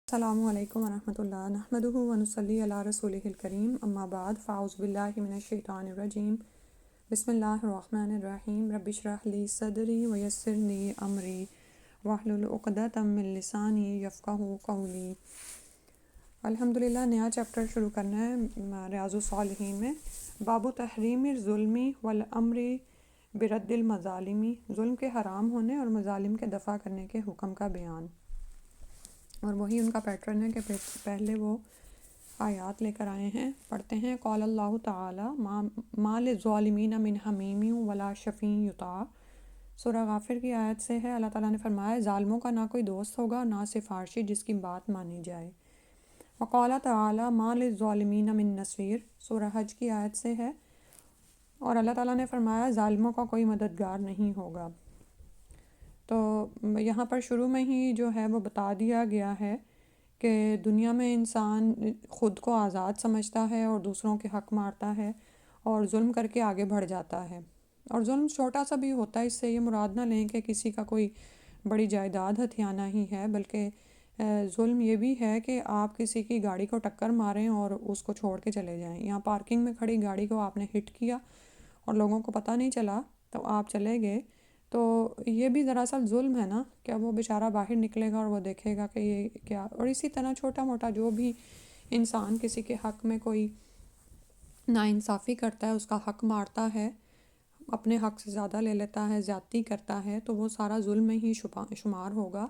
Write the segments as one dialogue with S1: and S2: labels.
S1: السلام علیکم ورحمۃ اللہ نحمدہ ونصلی علی رسولہ الکریم اما بعد فاعوذ باللہ من الشیطان الرجیم بسم اللہ الرحمن الرحیم رب اشرح لی صدری ویسر لی امری واحلل عقدۃ من لسانی یفقہوا قولی۔ الحمدللہ نیا چیپٹر شروع کرنا ہے ریاض الصالحین میں۔ باب تحریم الظلم والامر برد المظالم، ظلم کے حرام ہونے اور مظالم کے دفع کرنے کے حکم کا بیان، اور وہی ان کا پیٹرن ہے کہ پہلے وہ آیات لے کر آئے ہیں۔ پڑھتے ہیں۔ قال اللہ تعالی ما للظالمین من حمیم ولا شفیع یطاع، سورہ غافر کی آیت سے ہے۔ اللہ تعالیٰ نے فرمایا ظالموں کا نہ کوئی دوست ہوگا نہ سفارشی جس کی بات مانی جائے۔ وقال تعالی ما للظالمین من نصیر، سورہ حج کی آیت سے ہے، اور اللہ تعالیٰ نے فرمایا ظالموں کا کوئی مددگار نہیں ہوگا۔ تو یہاں پر شروع میں ہی جو ہے وہ بتا دیا گیا ہے کہ دنیا میں انسان خود کو آزاد سمجھتا ہے اور دوسروں کے حق مارتا ہے اور ظلم کر کے آگے بڑھ جاتا ہے، اور ظلم چھوٹا سا بھی ہوتا ہے۔ اس سے یہ مراد نہ لیں کہ کسی کا کوئی بڑی جائیداد ہتھیانا ہی ہے، بلکہ ظلم یہ بھی ہے کہ آپ کسی کی گاڑی کو ٹکر ماریں اور اس کو چھوڑ کے چلے جائیں، یہاں پارکنگ میں کھڑی گاڑی کو آپ نے ہٹ کیا اور لوگوں کو پتہ نہیں چلا تو آپ چلے گئے، تو یہ بھی دراصل ظلم ہے نا، کہ وہ بیچارہ باہر نکلے گا اور وہ دیکھے گا کہ یہ کیا۔ اور اسی طرح چھوٹا موٹا جو بھی انسان کسی کے حق میں کوئی ناانصافی کرتا ہے، اس کا حق مارتا ہے، اپنے حق سے زیادہ لے لیتا ہے، زیادتی کرتا ہے، تو وہ سارا ظلم میں ہی شمار ہوگا۔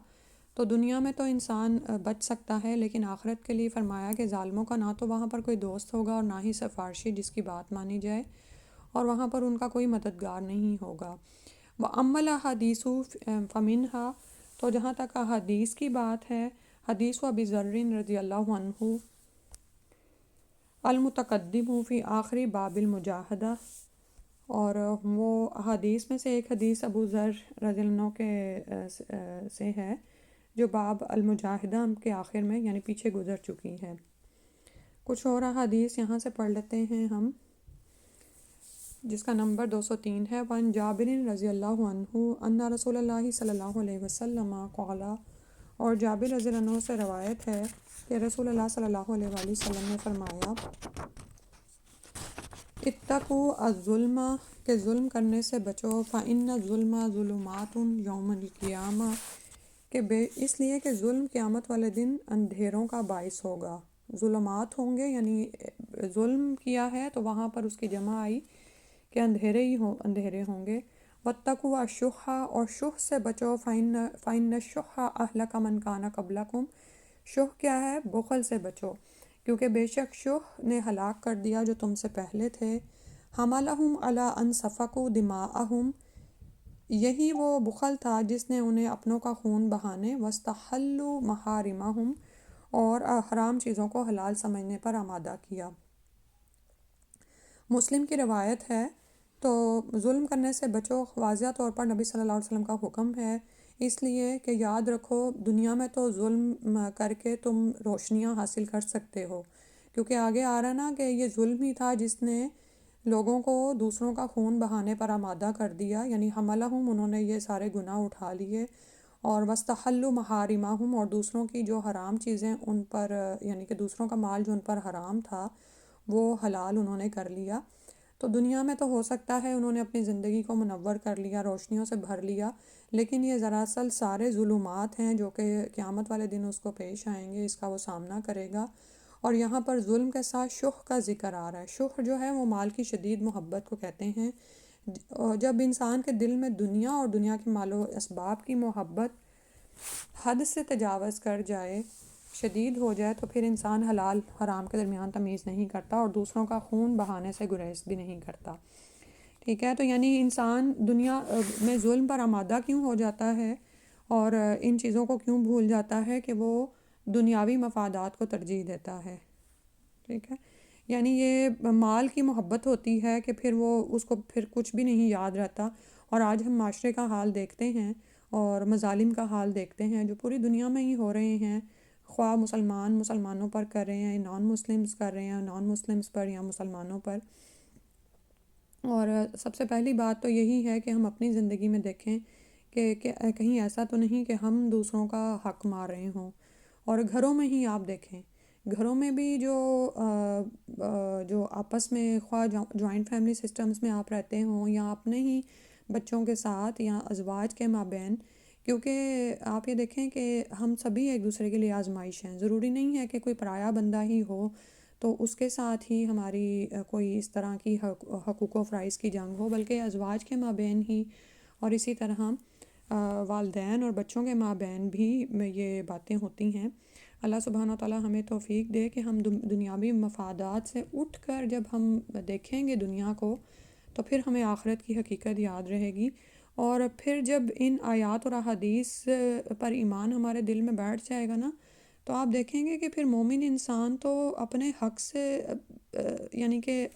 S1: تو دنیا میں تو انسان بچ سکتا ہے، لیکن آخرت کے لیے فرمایا کہ ظالموں کا نہ تو وہاں پر کوئی دوست ہوگا اور نہ ہی سفارشی جس کی بات مانی جائے، اور وہاں پر ان کا کوئی مددگار نہیں ہوگا۔ وَأَمَّا الْأَحَادِيثُ فَمِنْهَا، تو جہاں تک احادیث کی بات ہے، حدیث ابی ذر رضی اللہ عنہ المتقدم فی آخری باب المجاہدہ، اور وہ احادیث میں سے ایک حدیث ابو ذر رضی اللہ عنہ کے سے ہے جو باب المجاہدہ کے آخر میں یعنی پیچھے گزر چکی ہے۔ کچھ اور احادیث یہاں سے پڑھ لیتے ہیں ہم، جس کا نمبر 203 ہے۔ وَعَنْ جابر رضی اللہ عنہ ان رسول اللہ صلی اللہ علیہ وسلم قال، اور جابر رضی اللہ عنہ سے روایت ہے کہ رسول اللہ صلی اللہ علیہ وآلہ وسلم نے فرمایا، اتقوا الظلم، کہ ظلم کرنے سے بچو، فإن الظلم ظلمات یوم القیامہ، کہ اس لیے کہ ظلم قیامت والے دن اندھیروں کا باعث ہوگا۔ ظلمات ہوں گے یعنی ظلم کیا ہے تو وہاں پر اس کی جمع آئی کہ اندھیرے ہوں گے۔ واتقوا الشح، اور شح سے بچو، فإن الشح أهلك من كان قبلكم، شح کیا ہے؟ بخل سے بچو، کیونکہ بے شک شح نے ہلاک کر دیا جو تم سے پہلے تھے۔ حملهم على أن سفكوا دماءهم، یہی وہ بخل تھا جس نے انہیں اپنوں کا خون بہانے، واستحلوا محارمهم، اور حرام چیزوں کو حلال سمجھنے پر آمادہ کیا۔ مسلم کی روایت ہے۔ تو ظلم کرنے سے بچو واضح طور پر نبی صلی اللہ علیہ وسلم کا حکم ہے، اس لیے کہ یاد رکھو دنیا میں تو ظلم کر کے تم روشنیاں حاصل کر سکتے ہو، کیونکہ آگے آ رہا نا کہ یہ ظلم ہی تھا جس نے لوگوں کو دوسروں کا خون بہانے پر آمادہ کر دیا، یعنی حملہم، انہوں نے یہ سارے گناہ اٹھا لیے، اور واستحلوا محارمہم، اور دوسروں کی جو حرام چیزیں ان پر یعنی کہ دوسروں کا مال جو ان پر حرام تھا وہ حلال انہوں نے کر لیا۔ تو دنیا میں تو ہو سکتا ہے انہوں نے اپنی زندگی کو منور کر لیا، روشنیوں سے بھر لیا، لیکن یہ دراصل سارے ظلمات ہیں جو کہ قیامت والے دن اس کو پیش آئیں گے، اس کا وہ سامنا کرے گا۔ اور یہاں پر ظلم کے ساتھ شح کا ذکر آ رہا ہے۔ شح جو ہے وہ مال کی شدید محبت کو کہتے ہیں۔ جب انسان کے دل میں دنیا اور دنیا کے مال و اسباب کی محبت حد سے تجاوز کر جائے، شدید ہو جائے، تو پھر انسان حلال حرام کے درمیان تمیز نہیں کرتا اور دوسروں کا خون بہانے سے گریز بھی نہیں کرتا۔ ٹھیک ہے، تو یعنی انسان دنیا میں ظلم پر آمادہ کیوں ہو جاتا ہے اور ان چیزوں کو کیوں بھول جاتا ہے کہ وہ دنیاوی مفادات کو ترجیح دیتا ہے۔ ٹھیک ہے، یعنی یہ مال کی محبت ہوتی ہے کہ پھر وہ اس کو پھر کچھ بھی نہیں یاد رہتا۔ اور آج ہم معاشرے کا حال دیکھتے ہیں اور مظالم کا حال دیکھتے ہیں جو پوری دنیا میں ہی ہو رہے ہیں، خواہ مسلمانوں پر کر رہے ہیں، نان مسلمز کر رہے ہیں، نان مسلمز پر یا مسلمانوں پر۔ اور سب سے پہلی بات تو یہی ہے کہ ہم اپنی زندگی میں دیکھیں کہ کہیں ایسا تو نہیں کہ ہم دوسروں کا حق مار رہے ہوں، اور گھروں میں ہی آپ دیکھیں، گھروں میں بھی جو آپس میں خواہ جوائنٹ فیملی سسٹمز میں آپ رہتے ہوں یا اپنے ہی بچوں کے ساتھ یا ازواج کے مابین، کیونکہ آپ یہ دیکھیں کہ ہم سبھی ایک دوسرے کے لیے آزمائش ہیں، ضروری نہیں ہے کہ کوئی پرایا بندہ ہی ہو تو اس کے ساتھ ہی ہماری کوئی اس طرح کی حقوق و فرائض کی جنگ ہو، بلکہ ازواج کے مابین ہی اور اسی طرح والدین اور بچوں کے مابین بھی یہ باتیں ہوتی ہیں۔ اللہ سبحانہ و تعالی ہمیں توفیق دے کہ ہم دنیاوی مفادات سے اٹھ کر جب ہم دیکھیں گے دنیا کو تو پھر ہمیں آخرت کی حقیقت یاد رہے گی، اور پھر جب ان آیات اور احادیث پر ایمان ہمارے دل میں بیٹھ جائے گا نا، تو آپ دیکھیں گے کہ پھر مومن انسان تو اپنے حق سے یعنی کہ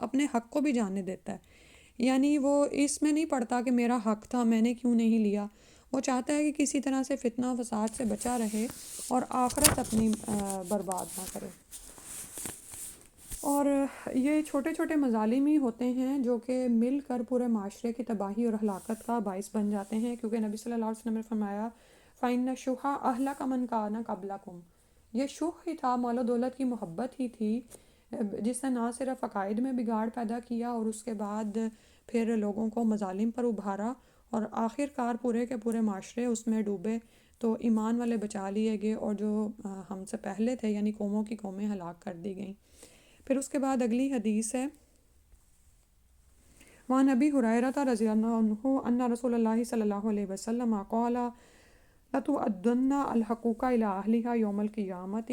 S1: اپنے حق کو بھی جاننے دیتا ہے، یعنی وہ اس میں نہیں پڑتا کہ میرا حق تھا میں نے کیوں نہیں لیا، وہ چاہتا ہے کہ کسی طرح سے فتنہ و فساد سے بچا رہے اور آخرت اپنی برباد نہ کرے۔ اور یہ چھوٹے چھوٹے مظالم ہی ہوتے ہیں جو کہ مل کر پورے معاشرے کی تباہی اور ہلاکت کا باعث بن جاتے ہیں، کیونکہ نبی صلی اللہ علیہ وسلم نے فرمایا فَإِنَّ الشُّحَّ أَهْلَكَ مَنْ كَانَ قَبْلَكُمْ، یہ شح ہی تھا، مال و دولت کی محبت ہی تھی جس نے نہ صرف عقائد میں بگاڑ پیدا کیا اور اس کے بعد پھر لوگوں کو مظالم پر ابھارا اور آخر کار پورے کے پورے معاشرے اس میں ڈوبے، تو ایمان والے بچا لیے گئے اور جو ہم سے پہلے تھے یعنی قوموں کی قومیں ہلاک کر دی گئیں۔ پھر اس کے بعد اگلی حدیث ہے، وعن ابی ہریرہ رضی اللہ عنہ ان رسول اللہ صلی اللہ علیہ وسلم قال لتؤدن الحقوق الی اہلھا یوم القیامۃ۔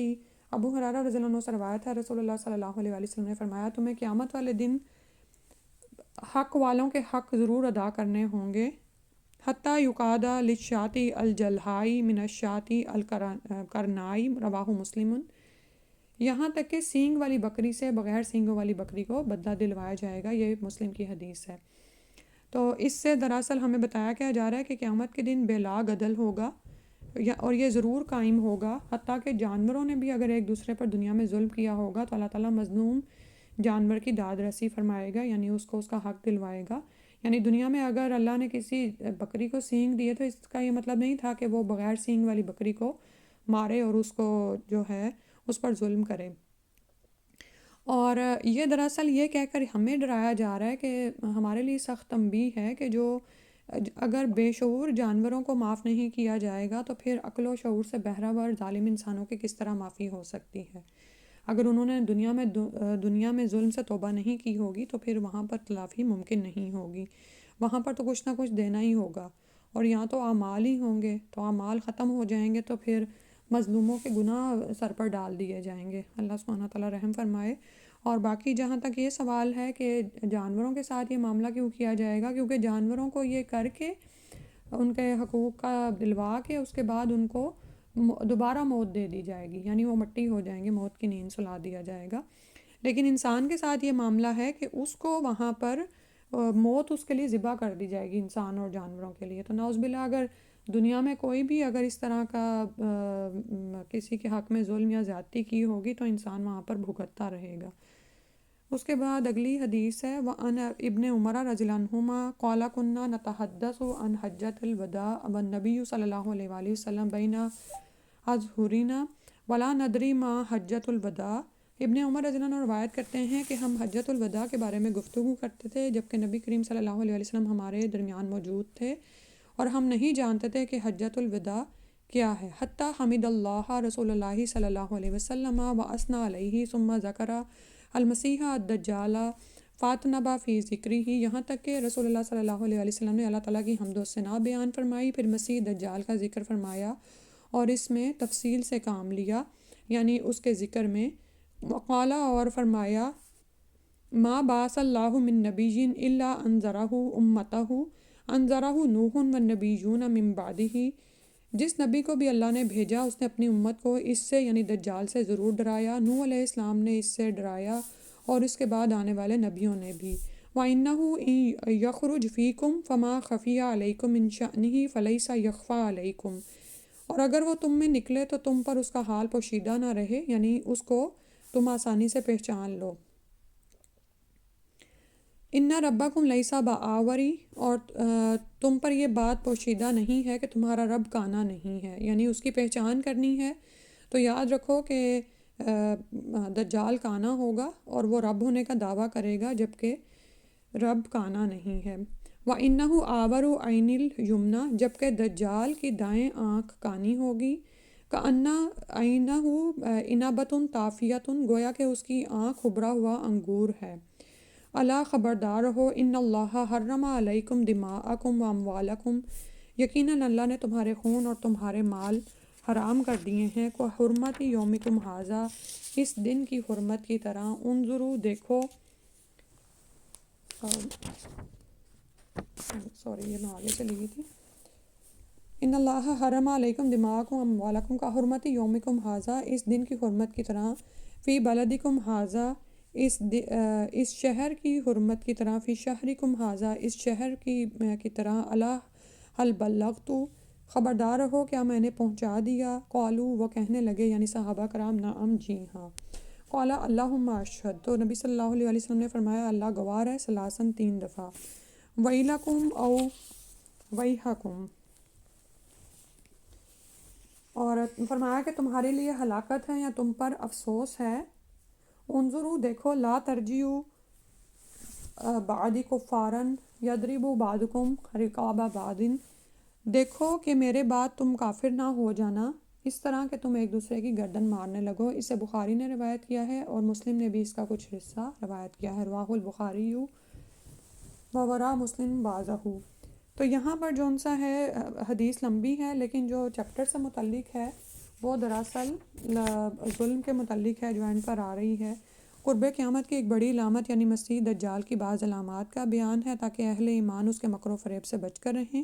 S1: ابو ہریرہ رضی اللہ عنہ سے روایت ہے، رسول اللہ صلی اللہ علیہ وسلم نے فرمایا تمہیں قیامت والے دن حق والوں کے حق ضرور ادا کرنے ہوں گے، حتیٰ یقاد للشاۃ الجلحاء من الشاۃ القرناء، رواہ مسلم، یہاں تک کہ سینگ والی بکری سے بغیر سینگوں والی بکری کو بدلہ دلوایا جائے گا، یہ مسلم کی حدیث ہے۔ تو اس سے دراصل ہمیں بتایا کیا جا رہا ہے کہ قیامت کے دن بے لاگ عدل ہوگا اور یہ ضرور قائم ہوگا، حتیٰ کہ جانوروں نے بھی اگر ایک دوسرے پر دنیا میں ظلم کیا ہوگا تو اللہ تعالیٰ مظلوم جانور کی داد رسی فرمائے گا، یعنی اس کو اس کا حق دلوائے گا۔ یعنی دنیا میں اگر اللہ نے کسی بکری کو سینگ دیے تو اس کا یہ مطلب نہیں تھا کہ وہ بغیر سینگ والی بکری کو مارے اور اس کو جو ہے اس پر ظلم کرے۔ اور یہ دراصل یہ کہہ کر ہمیں ڈرایا جا رہا ہے کہ ہمارے لیے سخت تنبیہ ہے کہ جو اگر بے شعور جانوروں کو معاف نہیں کیا جائے گا تو پھر عقل و شعور سے بہرہ ظالم انسانوں کی کس طرح معافی ہو سکتی ہے۔ اگر انہوں نے دنیا میں ظلم سے توبہ نہیں کی ہوگی تو پھر وہاں پر تلافی ممکن نہیں ہوگی، وہاں پر تو کچھ نہ کچھ دینا ہی ہوگا، اور یہاں تو اعمال ہی ہوں گے، تو اعمال ختم ہو جائیں گے تو پھر مظلوموں کے گناہ سر پر ڈال دیے جائیں گے۔ اللہ سبحانہ تعالیٰ رحم فرمائے۔ اور باقی جہاں تک یہ سوال ہے کہ جانوروں کے ساتھ یہ معاملہ کیوں کیا جائے گا، کیونکہ جانوروں کو یہ کر کے ان کے حقوق کا دلوا کے اس کے بعد ان کو دوبارہ موت دے دی جائے گی، یعنی وہ مٹی ہو جائیں گے، موت کی نیند سلا دیا جائے گا۔ لیکن انسان کے ساتھ یہ معاملہ ہے کہ اس کو وہاں پر موت اس کے لیے ذبح کر دی جائے گی، انسان اور جانوروں کے لیے۔ تو نعوذ باللہ اگر دنیا میں کوئی بھی اگر اس طرح کا کسی کے حق میں ظلم یا زیادتی کی ہوگی تو انسان وہاں پر بھگتتا رہے گا۔ اس کے بعد اگلی حدیث ہے، وعن ابن عمر رضی اللہ عنہما قال كنا نتحدث عن حجۃ الوداع والنبی صلی اللہ علیہ وآلہ وسلم بین اظہرنا ولا ندری ما حجۃ الوداع۔ ابن عمر رضی اللہ عنہ روایت کرتے ہیں کہ ہم حجۃ الوداع کے بارے میں گفتگو کرتے تھے جبکہ نبی کریم صلی اللہ علیہ وسلم ہمارے درمیان موجود تھے، اور ہم نہیں جانتے تھے کہ حجۃ الوداع کیا ہے، حتیٰ حمد اللہ رسول اللہ صلی اللہ علیہ وسلم واثنى علیہ ثم ذکر المسیح الدجال فاتنبا فی ذکرہ، یہاں تک کہ رسول اللہ صلی اللہ علیہ وسلم نے اللہ تعالیٰ کی حمد و ثنا بیان فرمائی، پھر مسیح دجال کا ذکر فرمایا اور اس میں تفصیل سے کام لیا، یعنی اس کے ذکر میں وقالا اور فرمایا ما بعث اللہ من نبی الا انذرہ امتہ انذرہ نوح والنبیون من بعدہ، جس نبی کو بھی اللہ نے بھیجا اس نے اپنی امت کو اس سے یعنی دجال سے ضرور ڈرایا، نوح علیہ السلام نے اس سے ڈرایا اور اس کے بعد آنے والے نبیوں نے بھی۔ وَإِنَّهُ إِن يَخْرُجْ فِيكُمْ فَمَا خَفِيَ عَلَيْكُمْ مِنْ شَأْنِهِ فَلَيْسَ يَخْفَى عَلَيْكُمْ، اور اگر وہ تم میں نکلے تو تم پر اس کا حال پوشیدہ نہ رہے، یعنی اس کو تم آسانی سے پہچان لو۔ اِنَّ رَبَّكُمْ لَيْسَ بِأَعْوَرٍ، اور تم پر یہ بات پوشیدہ نہیں ہے کہ تمہارا رب کانا نہیں ہے، یعنی اس کی پہچان کرنی ہے تو یاد رکھو کہ دجال کانا ہوگا اور وہ رب ہونے کا دعویٰ کرے گا جبکہ رب کانا نہیں ہے۔ وَإِنَّهُ آوَرُ عَيْنِ الْيُمْنَى، جبکہ دجال کی دائیں آنکھ کانی ہوگی، كَأَنَّ عَيْنَهُ إِنَابَةٌ طَافِيَةٌ، گویا کہ اس کی آنکھ ابھرا ہوا انگور ہے۔ الا خبردار رہو، ان اللہ حرم علیکم دماءکم واموالکم، یقیناً اللہ نے تمہارے خون اور تمہارے مال حرام کر دیے ہیں، کو حرمت یومکم ھذا، اس دن کی حرمت کی طرح، انظروا دیکھو، سوری یہ میں آگے چلی گئی تھی، ان اللہ حرم علیکم دماءکم واموالکم کا حرمت یومکم ھذا، اس دن کی حرمت کی طرح، فی بلدکم ھذا، اس شہر کی حرمت کی طرح، فی شہرکم ھذا، اس شہر کی طرح، الا حل بلغت، خبردار رہو کیا میں نے پہنچا دیا، قالوا، وہ کہنے لگے یعنی صحابہ کرام، نعم جی ہاں، قال اللہم اشہد، تو نبی صلی اللہ علیہ وسلم نے فرمایا اللہ گواہ ہے، ثلاثاً 3 دفعہ، ویلکم او ویحکم، اور فرمایا کہ تمہارے لیے ہلاکت ہے یا تم پر افسوس ہے، انظروا دیکھو، لا ترجعوا بعدی کفارن یضرب بعضکم رقاب بعض، دیکھو کہ میرے بعد تم کافر نہ ہو جانا اس طرح کہ تم ایک دوسرے کی گردن مارنے لگو۔ اسے بخاری نے روایت کیا ہے اور مسلم نے بھی اس کا کچھ حصہ روایت کیا ہے، رواہ البخاری وورا مسلم بعضہ۔ تو یہاں پر جو سا ہے حدیث لمبی ہے لیکن جو چیپٹر سے متعلق ہے وہ دراصل ظلم کے متعلق ہے جو اینڈ پر آ رہی ہے۔ قرب قیامت کی ایک بڑی علامت یعنی مسیح دجال کی بعض علامات کا بیان ہے تاکہ اہل ایمان اس کے مکر و فریب سے بچ کر رہیں،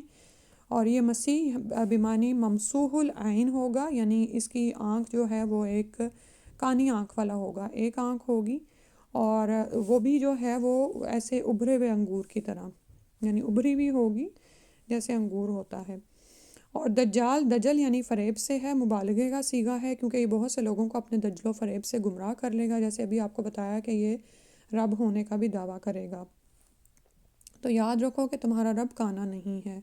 S1: اور یہ مسیح بمعنی ممسوح العین ہوگا، یعنی اس کی آنکھ جو ہے وہ ایک کانی آنکھ والا ہوگا، ایک آنکھ ہوگی، اور وہ بھی جو ہے وہ ایسے ابھرے ہوئے انگور کی طرح، یعنی ابھری بھی ہوگی جیسے انگور ہوتا ہے۔ اور دجال، دجل یعنی فریب سے ہے، مبالغے کا صیغہ ہے کیونکہ یہ بہت سے لوگوں کو اپنے دجل و فریب سے گمراہ کر لے گا، جیسے ابھی آپ کو بتایا کہ یہ رب ہونے کا بھی دعویٰ کرے گا۔ تو یاد رکھو کہ تمہارا رب کانا نہیں ہے،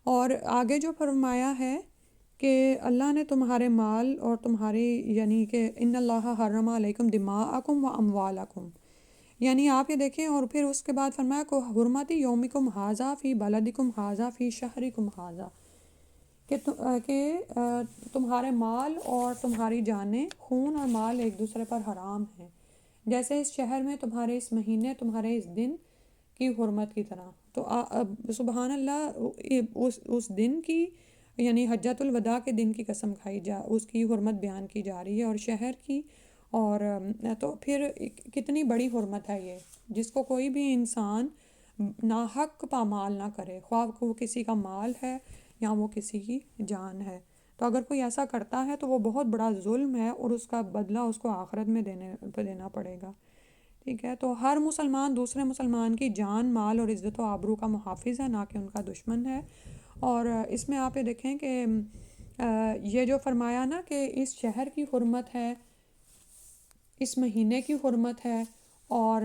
S1: اور آگے جو فرمایا ہے کہ اللہ نے تمہارے مال اور تمہاری، یعنی کہ ان اللہ حرم علیکم دماءکم و اموالکم، یعنی آپ یہ دیکھیں، اور پھر اس کے بعد فرمایا کو حرمت یومکم ھذا فی بلدکم ھذا فی شہرکم ھذا، کہ تمہارے مال اور تمہاری جانیں، خون اور مال ایک دوسرے پر حرام ہیں، جیسے اس شہر میں تمہارے اس مہینے، تمہارے اس دن کی حرمت کی طرح۔ تو سبحان اللہ، اس دن کی یعنی حجۃ الوداع کے دن کی قسم کھائی اس کی حرمت بیان کی جا رہی ہے، اور شہر کی، اور تو پھر کتنی بڑی حرمت ہے یہ، جس کو کوئی بھی انسان ناحق پامال نہ کرے، خواہ وہ کسی کا مال ہے یا وہ کسی کی جان ہے، تو اگر کوئی ایسا کرتا ہے تو وہ بہت بڑا ظلم ہے اور اس کا بدلہ اس کو آخرت میں دینا پڑے گا، ٹھیک ہے۔ تو ہر مسلمان دوسرے مسلمان کی جان، مال اور عزت و آبرو کا محافظ ہے، نہ کہ ان کا دشمن ہے۔ اور اس میں آپ یہ دیکھیں کہ یہ جو فرمایا نا کہ اس شہر کی حرمت ہے، اس مہینے کی حرمت ہے، اور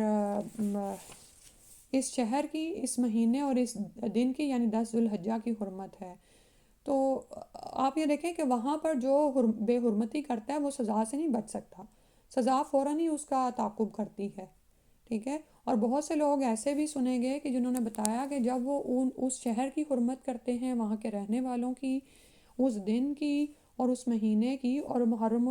S1: اس شہر کی، اس مہینے اور اس دن کی یعنی 10 ذوالحجہ کی حرمت ہے، تو آپ یہ دیکھیں کہ وہاں پر جو بے حرمتی کرتا ہے وہ سزا سے نہیں بچ سکتا، سزا فوراً ہی اس کا تعاقب کرتی ہے، ٹھیک ہے۔ اور بہت سے لوگ ایسے بھی سنیں گے کہ جنہوں نے بتایا کہ جب وہ اس شہر کی حرمت کرتے ہیں، وہاں کے رہنے والوں کی، اس دن کی اور اس مہینے کی، اور محرم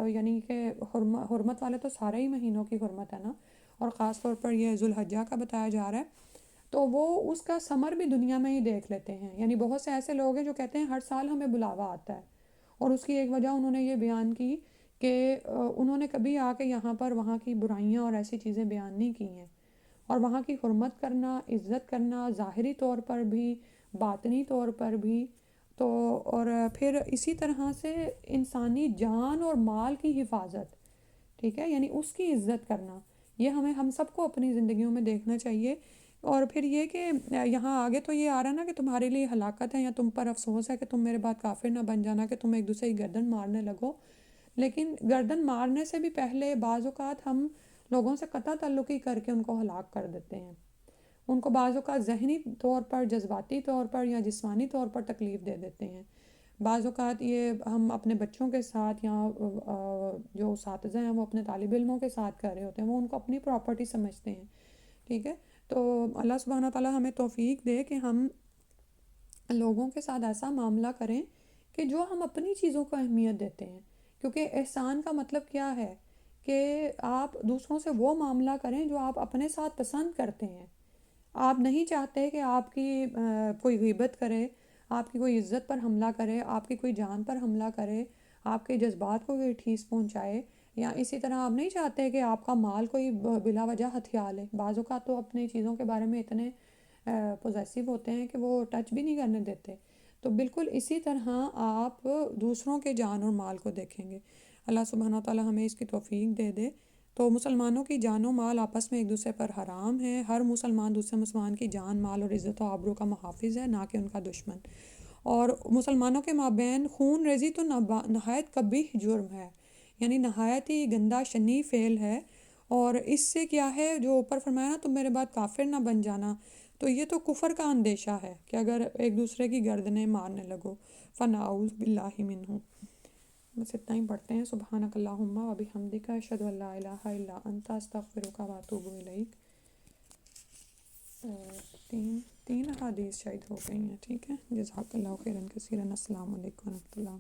S1: یعنی کہ حرمت والے تو سارے ہی مہینوں کی حرمت ہے نا، اور خاص طور پر یہ ذوالحجہ کا بتایا جا رہا ہے، تو وہ اس کا ثمر بھی دنیا میں ہی دیکھ لیتے ہیں، یعنی بہت سے ایسے لوگ ہیں جو کہتے ہیں ہر سال ہمیں بلاوا آتا ہے، اور اس کی ایک وجہ انہوں نے یہ بیان کی کہ انہوں نے کبھی آ کے یہاں پر وہاں کی برائیاں اور ایسی چیزیں بیان نہیں کی ہیں، اور وہاں کی حرمت کرنا، عزت کرنا، ظاہری طور پر بھی، باطنی طور پر بھی، تو اور پھر اسی طرح سے انسانی جان اور مال کی حفاظت، ٹھیک ہے، یعنی اس کی عزت کرنا، یہ ہم سب کو اپنی زندگیوں میں دیکھنا چاہیے۔ اور پھر یہ کہ یہاں آگے تو یہ آ رہا ہے نا کہ تمہارے لیے ہلاکت ہے یا تم پر افسوس ہے کہ تم میرے بعد کافر نہ بن جانا کہ تم ایک دوسرے کی گردن مارنے لگو، لیکن گردن مارنے سے بھی پہلے بعض اوقات ہم لوگوں سے قطع تعلقی کر کے ان کو ہلاک کر دیتے ہیں، ان کو بعض اوقات ذہنی طور پر، جذباتی طور پر یا جسمانی طور پر تکلیف دے دیتے ہیں، بعض اوقات یہ ہم اپنے بچوں کے ساتھ یا جو اساتذہ ہیں وہ اپنے طالب علموں کے ساتھ کر رہے ہوتے ہیں، وہ ان کو اپنی پراپرٹی سمجھتے ہیں، ٹھیک ہے. تو اللہ سبحانہ تعالیٰ ہمیں توفیق دے کہ ہم لوگوں کے ساتھ ایسا معاملہ کریں کہ جو ہم اپنی چیزوں کو اہمیت دیتے ہیں. کیونکہ احسان کا مطلب کیا ہے کہ آپ دوسروں سے وہ معاملہ کریں جو آپ اپنے ساتھ پسند کرتے ہیں. آپ نہیں چاہتے کہ آپ کی کوئی غیبت کرے، آپ کی کوئی عزت پر حملہ کرے، آپ کی کوئی جان پر حملہ کرے، آپ کے جذبات کو کوئی ٹھیس پہنچائے، یا اسی طرح آپ نہیں چاہتے کہ آپ کا مال کوئی بلا وجہ ہتھیا لے. بعض اوقات تو اپنی چیزوں کے بارے میں اتنے پوزیسیو ہوتے ہیں کہ وہ ٹچ بھی نہیں کرنے دیتے. تو بالکل اسی طرح آپ دوسروں کے جان اور مال کو دیکھیں گے. اللہ سبحانہ تعالیٰ ہمیں اس کی توفیق دے دے. تو مسلمانوں کی جان و مال آپس میں ایک دوسرے پر حرام ہے. ہر مسلمان دوسرے مسلمان کی جان، مال اور عزت و آبرو کا محافظ ہے، نہ کہ ان کا دشمن. اور مسلمانوں کے مابین خون ریزی تو نہایت قبیح جرم ہے، یعنی نہایت ہی گندا شنیع فعل ہے. اور اس سے کیا ہے، جو اوپر فرمایا نا تم میرے بعد کافر نہ بن جانا، تو یہ تو کفر کا اندیشہ ہے کہ اگر ایک دوسرے کی گردنیں مارنے لگو. فنعوذ باللہ منہ. بس اتنا ہی پڑھتے ہیں. سبحانک اللہم و بحمدک، اشہد ان لا الہ الا انت، استغفرک و اتوب الیک. تین احادیث شاید ہو گئی ہیں. ٹھیک ہے، جزاک اللہ خیرا کثیرا. السلام علیکم و رحمۃ اللہ.